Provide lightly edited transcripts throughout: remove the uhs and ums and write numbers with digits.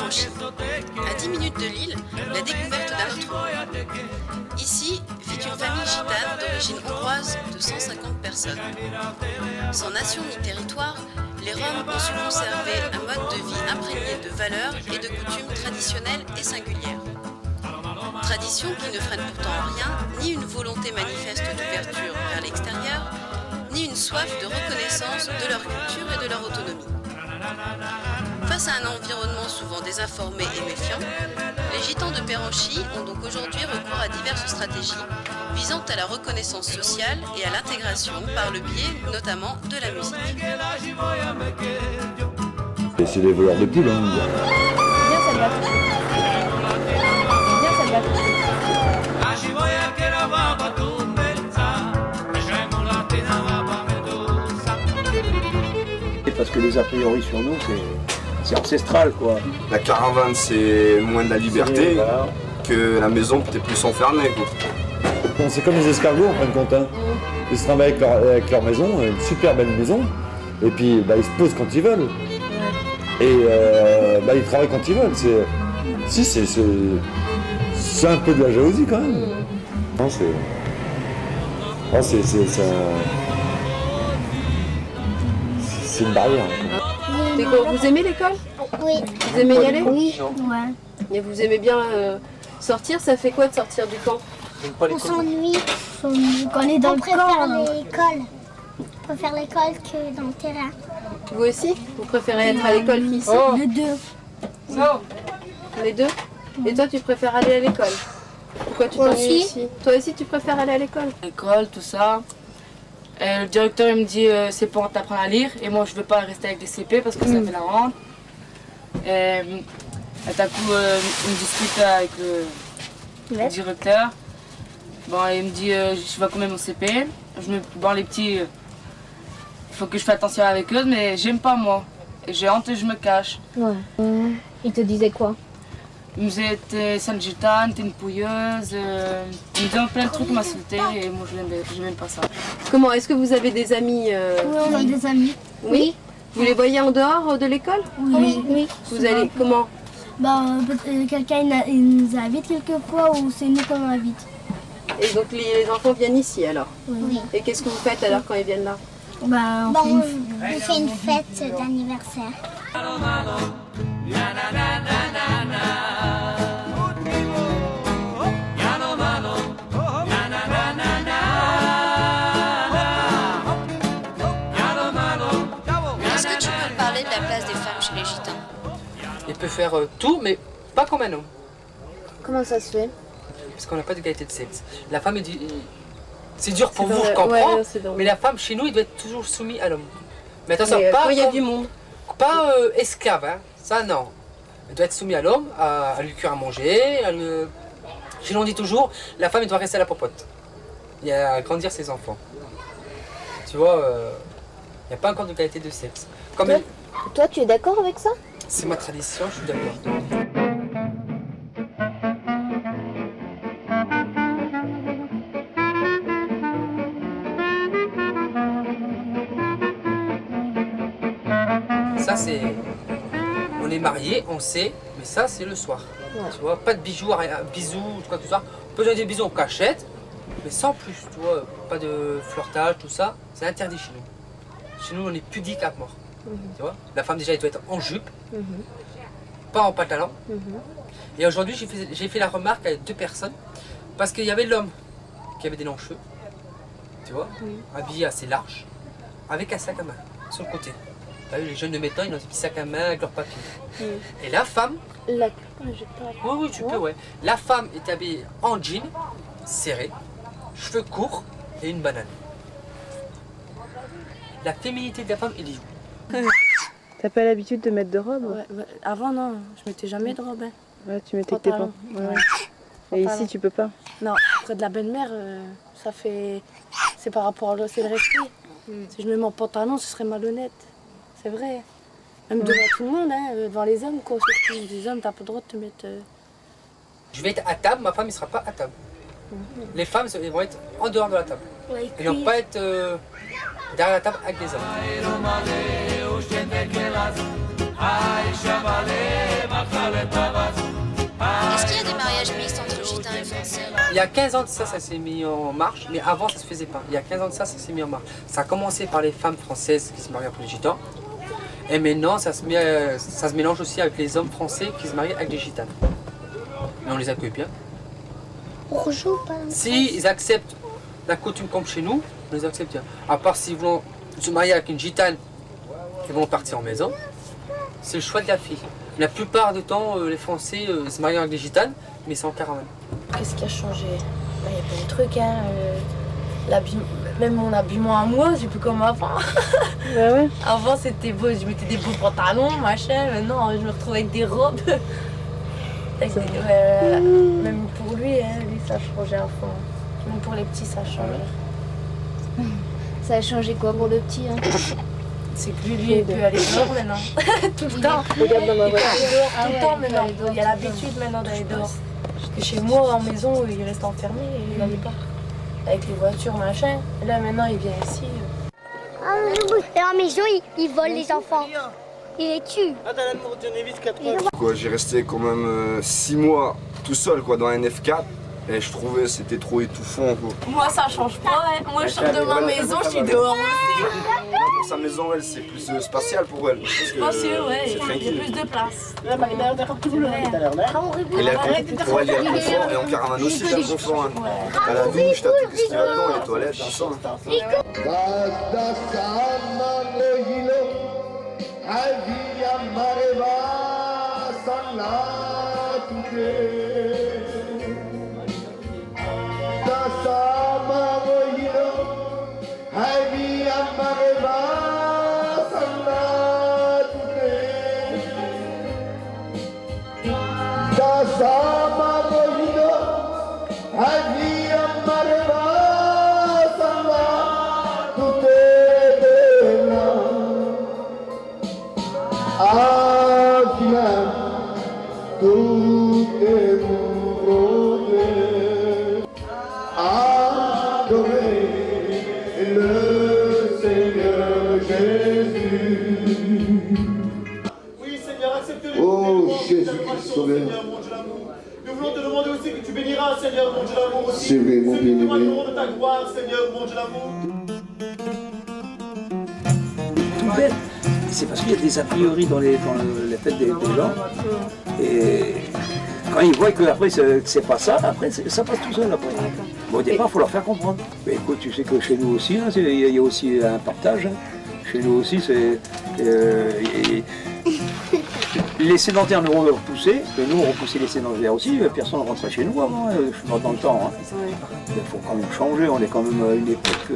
Péronchy. À 10 minutes de Lille, la découverte d'un autre monde. Ici vit une famille gitane d'origine hongroise de 150 personnes. Sans nation ni territoire, les Roms ont su conserver un mode de vie imprégné de valeurs et de coutumes traditionnelles et singulières. Tradition qui ne freine pourtant en rien ni une volonté manifeste d'ouverture vers l'extérieur, ni une soif de reconnaissance de leur culture et de leur autonomie. Face à un environnement souvent désinformé et méfiant, les gitans de Péronchy ont donc aujourd'hui recours à diverses stratégies visant à la reconnaissance sociale et à l'intégration par le biais notamment de la musique. Et c'est des voleurs de poules, hein. Bien celle-là. Bien celle-là. Parce que les a priori sur nous, c'est ancestral, quoi. La caravane, c'est moins de la liberté Voilà. que la maison, t'es plus enfermé, quoi. Bon, c'est comme les escargots en fin de compte, hein. Ils se travaillent avec leur maison, une super belle maison, et puis ils se posent quand ils veulent. Et ils travaillent quand ils veulent. C'est un peu de la jalousie quand même. Non, c'est une barrière. Vous aimez l'école? Oui. Vous aimez y aller? Oui. Ouais. Et vous aimez bien sortir? Ça fait quoi de sortir du camp? On s'ennuie. Quand on est dans le camp. On préfère l'école que dans le terrain. Vous aussi? Vous préférez être à l'école qu'ici? Les deux. Les deux? Et toi, tu préfères aller à l'école? Pourquoi tu Moi t'ennuies aussi. ici? Toi aussi, tu préfères aller à l'école? L'école, tout ça. Et le directeur il me dit c'est pour t'apprendre à lire et moi je veux pas rester avec des CP parce que ça fait la honte. Et d'un coup il me discute avec le directeur. Bon, il me dit je vais combien mon CP. Les petits, il faut que je fasse attention avec eux mais j'aime pas moi. Et j'ai honte et je me cache. Ouais. Il te disait quoi? Il me disait t'es sale gitane, t'es une pouilleuse. Il me disait plein de trucs m'insulter et moi je n'aime pas ça. Comment? Est-ce que vous avez des amis? Oui, on a des amis. Oui. Vous les voyez en dehors de l'école? Oui. Vous allez comment? Quelqu'un il nous invite quelquefois ou c'est nous qu'on invite. Et donc les enfants viennent ici alors? Oui. Et qu'est-ce que vous faites alors quand ils viennent là? On fait une fête d'anniversaire. Est-ce que tu peux me parler de la place des femmes chez les gitans? Il peut faire tout, mais pas comme un homme. Comment ça se fait? Parce qu'on n'a pas d'égalité de sexe. La femme, c'est dur pour C'est vous, vrai, je comprends. ouais, c'est vrai. Mais la femme, chez nous, il doit être toujours soumis à l'homme. Mais attention, Mais, pas quand il y a comme- du monde. pas esclave, hein. Ça non. Elle doit être soumise à l'homme, à lui cuire à manger. Chez nous, on dit toujours, la femme, elle doit rester à la popote. Il y a à grandir ses enfants. Tu vois, il n'y a pas encore d'égalité de sexe. Comme Toi, tu es d'accord avec ça? c'est ma tradition, je suis d'accord. Ça c'est... On est mariés, on sait, mais ça c'est le soir. Tu vois, pas de bijoux, rien, bisous, quoi que ce soit. On peut donner des bisous en cachette, mais sans plus, tu vois, pas de flirtage, tout ça. C'est interdit chez nous. Chez nous, on est pudique à mort. Tu vois, la femme déjà, elle doit être en jupe, pas en pantalon. Et aujourd'hui, j'ai fait la remarque avec deux personnes, parce qu'il y avait l'homme qui avait des longs cheveux, tu vois, habillé assez large, avec un sac à main sur le côté. T'as vu, les jeunes de maintenant, ils ont des petits sacs à main avec leurs papiers. Et la femme, oui, tu peux, ouais. La femme est habillée en jean, serré, cheveux courts et une banane. La féminité de la femme, elle est où? T'as pas l'habitude de mettre de robe? Ouais. Avant non, je mettais jamais de robe. Hein. Ouais, tu mettais que tes Pantalon. pantalons. Ouais. Et ici, tu peux pas? Non, près de la belle-mère, ça fait... C'est par rapport à c'est le respect. Si je mets mon pantalon, ce serait malhonnête. C'est vrai. Même devant tout le monde, hein, devant les hommes, quoi. Surtout les hommes, t'as pas le droit de te mettre... Je vais être à table, ma femme ne sera pas à table. Les femmes, elles vont être en dehors de la table. Elles ne vont pas être derrière la table avec les hommes. Est-ce qu'il y a des mariages mixtes entre gitans et français? Il y a 15 ans de ça, ça s'est mis en marche, mais avant ça se faisait pas. Il y a 15 ans de ça, ça s'est mis en marche. Ça a commencé par les femmes françaises qui se marient avec les gitans. Et maintenant, ça se mélange aussi avec les hommes français qui se marient avec des gitanes. Mais on les accueille bien. On rejoue pas. Si ils acceptent la coutume comme chez nous, on les accepte bien. À part s'ils vont se marier avec une gitane, ils vont partir en maison. C'est le choix de la fille. La plupart du temps, les Français se marient avec des gitanes, mais c'est en caravane. Qu'est-ce qui a changé? Il y a plein de trucs, hein. Même mon habillement à moi, c'est plus comme avant. Bah ouais. Avant, c'était beau, je mettais des beaux pantalons, machin. Maintenant, je me retrouve avec des robes. Même pour lui, hein, lui, ça a changé à fond. Même pour les petits, ça a changé. Ça a changé quoi pour le petit hein? C'est que lui, il peut aller dehors maintenant. Tout le temps. Regarde dans ma voiture. Tout le temps maintenant. Il y a l'habitude maintenant d'aller dehors. Et chez moi, en maison, il reste enfermé et il n'allait pas. Avec les voitures, machin. Et là, maintenant, il vient ici. Et en maison, ils volent les enfants. Ils les tuent. Quoi, j'ai resté quand même 6 mois tout seul quoi, dans un F4 et je trouvais que c'était trop étouffant. Quoi. Moi, ça change pas. Hein. Moi, je sors de ma maison, je suis dehors aussi. Pour sa maison, elle, c'est plus spatial pour elle. Spacieux, ouais. C'est Il y a tranquille. plus de place. Elle a pour elle, il y a le confort et en caravane aussi, il y a le confort. Hein. T'as la douche, t'as tout ce qu'il y a dedans, les toilettes, tout ça. Nous voulons te demander aussi que tu béniras, Seigneur, mon Dieu d'amour aussi. C'est vrai, mon Ceux qui bien-aimé. témoigneront de ta gloire, Seigneur, mon Dieu d'amour. Tout bête. C'est parce qu'il y a des a priori dans la tête des gens. Et quand ils voient que après c'est pas ça, après ça passe tout seul après. Bon, au départ, il faut leur faire comprendre. Mais écoute, tu sais que chez nous aussi, hein, il y a aussi un partage. Hein. Chez nous aussi, c'est. Les sédentaires nous ont repoussés, et nous on repoussé les sédentaires aussi, personne ne rentrait chez nous avant, dans le temps. Hein. Il faut quand même changer, on est quand même à une époque,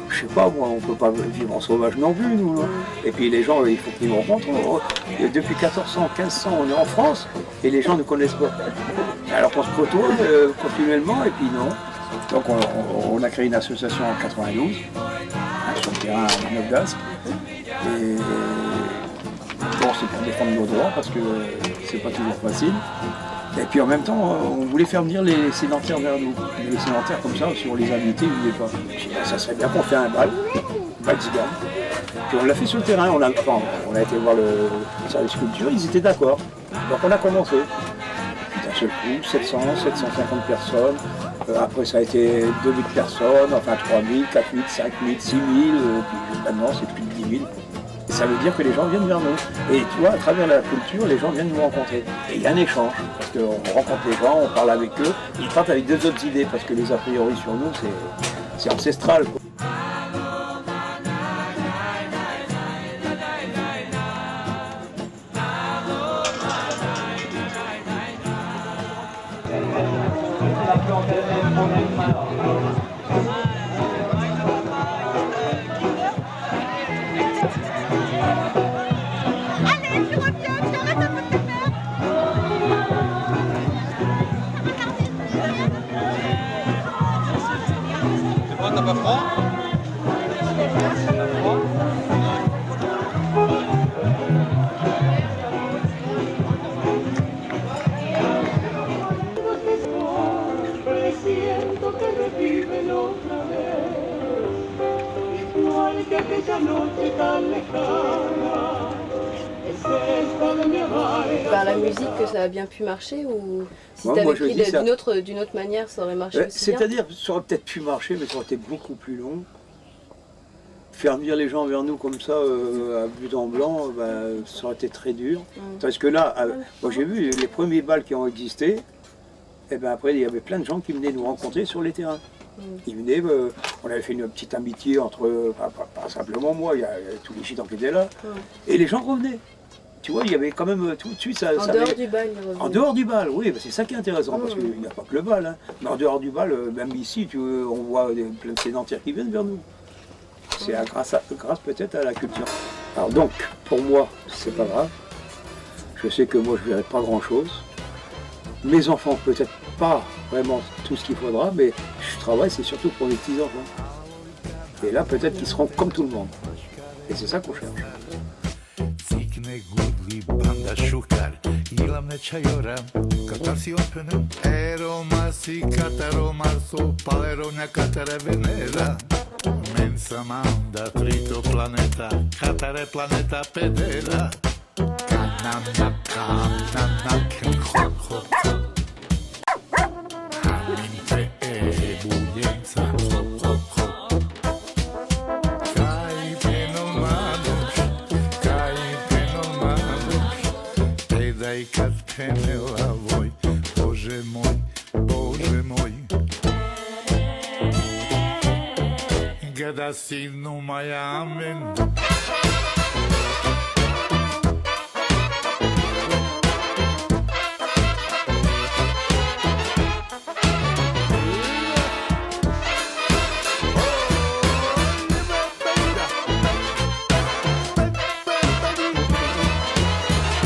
je sais pas moi, on ne peut pas vivre en sauvage non plus nous. Hein. Et puis les gens, il faut qu'ils nous rencontrent. Depuis 1400, 1500, on est en France, et les gens ne connaissent pas. Alors qu'on se côtoie continuellement, et puis non. Donc on a créé une association en 92, sur le terrain à Neuf-Dascq. Et bon, c'est pour défendre nos droits parce que c'est pas toujours facile. Et puis en même temps, on voulait faire venir les sédentaires vers nous. Les sédentaires comme ça, si on les invitait, ils ne voulaient pas. Je dis, ça serait bien qu'on fait un bal d'Igam. Puis on l'a fait sur le terrain, on a été voir le service culture, ils étaient d'accord. Donc on a commencé. D'un seul coup, 700, 750 personnes. Après ça a été 2000 personnes, enfin 3000, 4000, 5000, 6000, puis maintenant c'est plus de 10 000. Et ça veut dire que les gens viennent vers nous. Et tu vois, à travers la culture, les gens viennent nous rencontrer. Et il y a un échange, parce qu'on rencontre les gens, on parle avec eux, ils partent avec deux autres idées, parce que les a priori sur nous, c'est ancestral. Quoi. T'as pas froid? Par la musique que ça a bien pu marcher ou si Moi, t'avais je pris dis ça. d'une autre manière ça aurait marché aussi bien. C'est-à-dire, ça aurait peut-être pu marcher, mais ça aurait été beaucoup plus long. Faire venir les gens vers nous comme ça, à but en blanc, ça aurait été très dur. Parce que là, moi j'ai vu les premiers bals qui ont existé, et ben après il y avait plein de gens qui venaient nous rencontrer sur les terrains. Ils venaient, on avait fait une petite amitié entre, pas simplement moi, il y a tous les gitans qui étaient là, et les gens revenaient. Tu vois, il y avait quand même tout de suite ça. En dehors du bal, il En dehors du bal, oui, c'est ça qui est intéressant, parce qu'il n'y a pas que le bal. Hein. Mais en dehors du bal, même ici, on voit plein de sédentaires qui viennent vers nous. C'est grâce peut-être à la culture. Alors donc, pour moi, c'est pas grave. Je sais que moi, je ne verrai pas grand-chose. Mes enfants, peut-être pas vraiment tout ce qu'il faudra, mais je travaille, c'est surtout pour mes petits-enfants. Et là, peut-être qu'ils seront comme tout le monde. Et c'est ça qu'on cherche. Banda şukar, yılamne çayoram, katarsi openum, eromasi kataromarso, paleronia katare venera, mensa manda trito planeta, katare planeta pedera, kanana kanana kenhon hop, haminte ebuyenza hop hop hop, kai penomanush, kai penomanush, daj kad penela voj, Bože moj, Bože moj. Gada sinu maja amen.